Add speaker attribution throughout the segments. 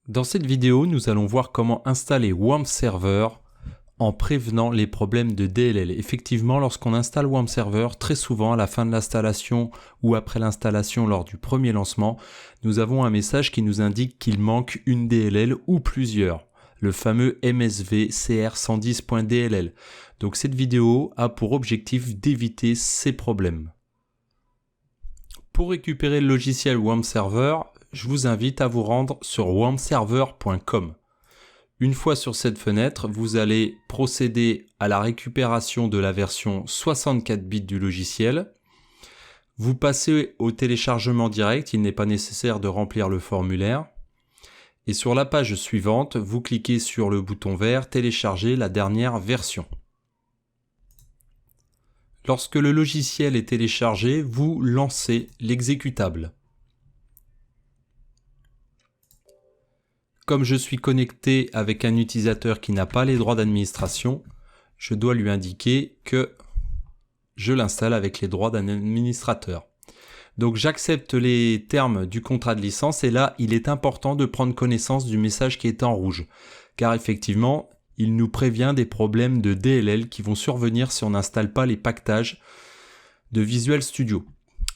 Speaker 1: Dans cette vidéo, nous allons voir comment installer WAMP Server en prévenant les problèmes de DLL. Effectivement, lorsqu'on installe WAMP Server, très souvent à la fin de l'installation ou après l'installation lors du premier lancement, nous avons un message qui nous indique qu'il manque une DLL ou plusieurs, le fameux MSV CR110.dll. Donc cette vidéo a pour objectif d'éviter ces problèmes. Pour récupérer le logiciel WAMP Server, je vous invite à vous rendre sur wampserver.com. Une fois sur cette fenêtre, vous allez procéder à la récupération de la version 64 bits du logiciel. Vous passez au téléchargement direct, il n'est pas nécessaire de remplir le formulaire. Et sur la page suivante, vous cliquez sur le bouton vert « Télécharger la dernière version ». Lorsque le logiciel est téléchargé, vous lancez l'exécutable. Comme je suis connecté avec un utilisateur qui n'a pas les droits d'administration, je dois lui indiquer que je l'installe avec les droits d'un administrateur. Donc j'accepte les termes du contrat de licence et là, il est important de prendre connaissance du message qui est en rouge. Car effectivement, il nous prévient des problèmes de DLL qui vont survenir si on n'installe pas les packages de Visual Studio.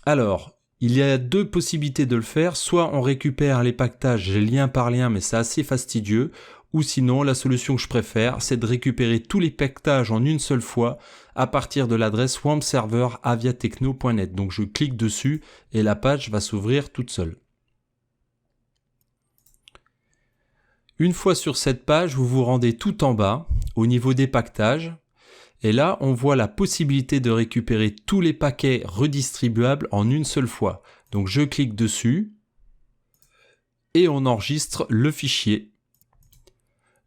Speaker 1: Alors, il y a deux possibilités de le faire, soit on récupère les packages lien par lien, mais c'est assez fastidieux, ou sinon la solution que je préfère, c'est de récupérer tous les packages en une seule fois à partir de l'adresse wampserver@aviatechno.net. Donc je clique dessus et la page va s'ouvrir toute seule. Une fois sur cette page, vous vous rendez tout en bas, au niveau des packages. Et là, on voit la possibilité de récupérer tous les paquets redistribuables en une seule fois. Donc je clique dessus et on enregistre le fichier.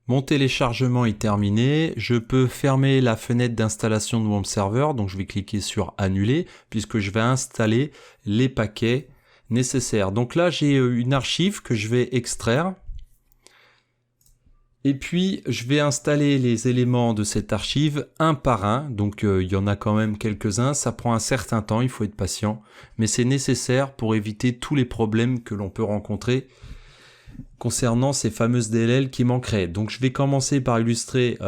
Speaker 1: Mon téléchargement est terminé. Je peux fermer la fenêtre d'installation de WAMP Server. Donc je vais cliquer sur Annuler puisque je vais installer les paquets nécessaires. Donc là, j'ai une archive que je vais extraire. Et puis, je vais installer les éléments de cette archive un par un. Donc, il y en a quand même quelques-uns. Ça prend un certain temps, il faut être patient. Mais c'est nécessaire pour éviter tous les problèmes que l'on peut rencontrer concernant ces fameuses DLL qui manqueraient. Donc, je vais commencer par illustrer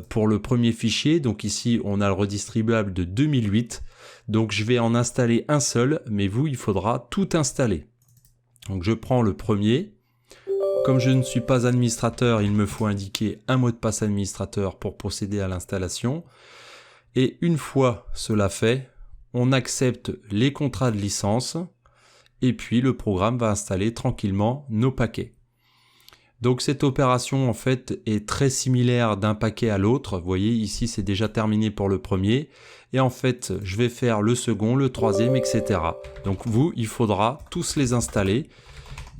Speaker 1: pour le premier fichier. Donc ici, on a le redistribuable de 2008. Donc, je vais en installer un seul. Mais vous, il faudra tout installer. Donc, je prends le premier. Comme je ne suis pas administrateur, il me faut indiquer un mot de passe administrateur pour procéder à l'installation. Et une fois cela fait, on accepte les contrats de licence et puis le programme va installer tranquillement nos paquets. Donc cette opération en fait est très similaire d'un paquet à l'autre. Vous voyez ici c'est déjà terminé pour le premier. Et en fait je vais faire le second, le troisième, etc. Donc vous, il faudra tous les installer.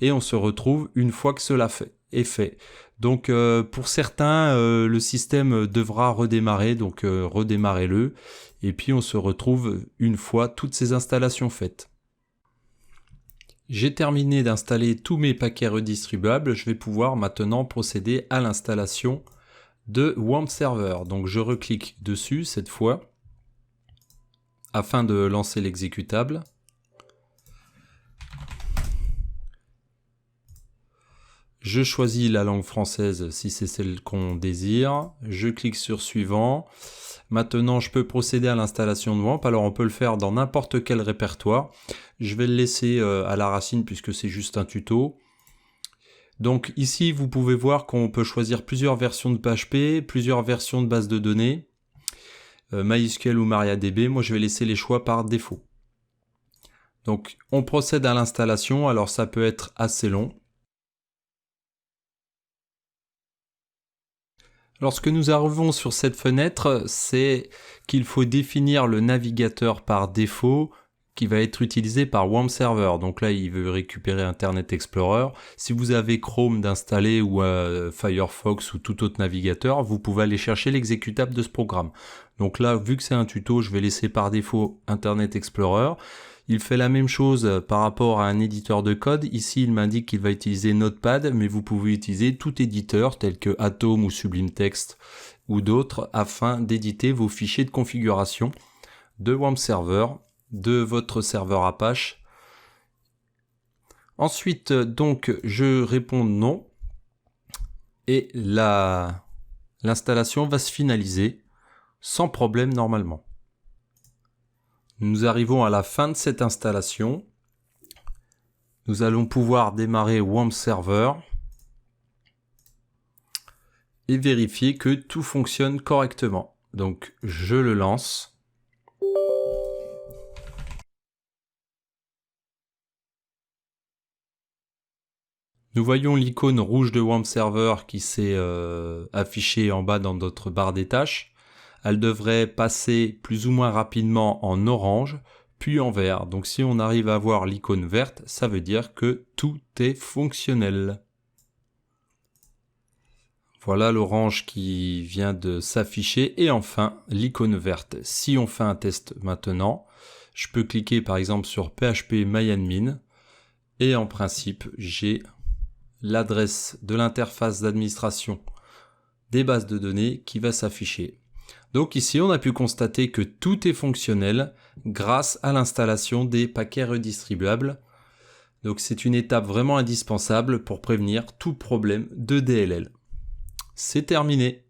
Speaker 1: Et on se retrouve une fois que cela est fait. Donc pour certains, le système devra redémarrer, donc redémarrez-le. Et puis on se retrouve une fois toutes ces installations faites. J'ai terminé d'installer tous mes paquets redistribuables. Je vais pouvoir maintenant procéder à l'installation de WAMP Server. Donc je reclique dessus cette fois afin de lancer l'exécutable. Je choisis la langue française si c'est celle qu'on désire. Je clique sur suivant. Maintenant, je peux procéder à l'installation de WAMP. Alors, on peut le faire dans n'importe quel répertoire. Je vais le laisser à la racine puisque c'est juste un tuto. Donc ici, vous pouvez voir qu'on peut choisir plusieurs versions de PHP, plusieurs versions de base de données, MySQL ou MariaDB. Moi, je vais laisser les choix par défaut. Donc, on procède à l'installation. Alors, ça peut être assez long. Lorsque nous arrivons sur cette fenêtre, c'est qu'il faut définir le navigateur par défaut qui va être utilisé par WAMP Server. Donc là, il veut récupérer Internet Explorer. Si vous avez Chrome d'installer ou Firefox ou tout autre navigateur, vous pouvez aller chercher l'exécutable de ce programme. Donc là, vu que c'est un tuto, je vais laisser par défaut Internet Explorer. Il fait la même chose par rapport à un éditeur de code. Ici, il m'indique qu'il va utiliser Notepad, mais vous pouvez utiliser tout éditeur tel que Atom ou Sublime Text ou d'autres afin d'éditer vos fichiers de configuration de WAMP Server, de votre serveur Apache. Ensuite, donc, je réponds non. et l'installation va se finaliser sans problème normalement. Nous arrivons à la fin de cette installation. Nous allons pouvoir démarrer WAMP Server et vérifier que tout fonctionne correctement. Donc je le lance. Nous voyons l'icône rouge de WAMP Server qui s'est affichée en bas dans notre barre des tâches. Elle devrait passer plus ou moins rapidement en orange, puis en vert. Donc si on arrive à voir l'icône verte, ça veut dire que tout est fonctionnel. Voilà l'orange qui vient de s'afficher et enfin l'icône verte. Si on fait un test maintenant, je peux cliquer par exemple sur phpMyAdmin et en principe j'ai l'adresse de l'interface d'administration des bases de données qui va s'afficher. Donc ici on a pu constater que tout est fonctionnel grâce à l'installation des paquets redistribuables. Donc c'est une étape vraiment indispensable pour prévenir tout problème de DLL. C'est terminé.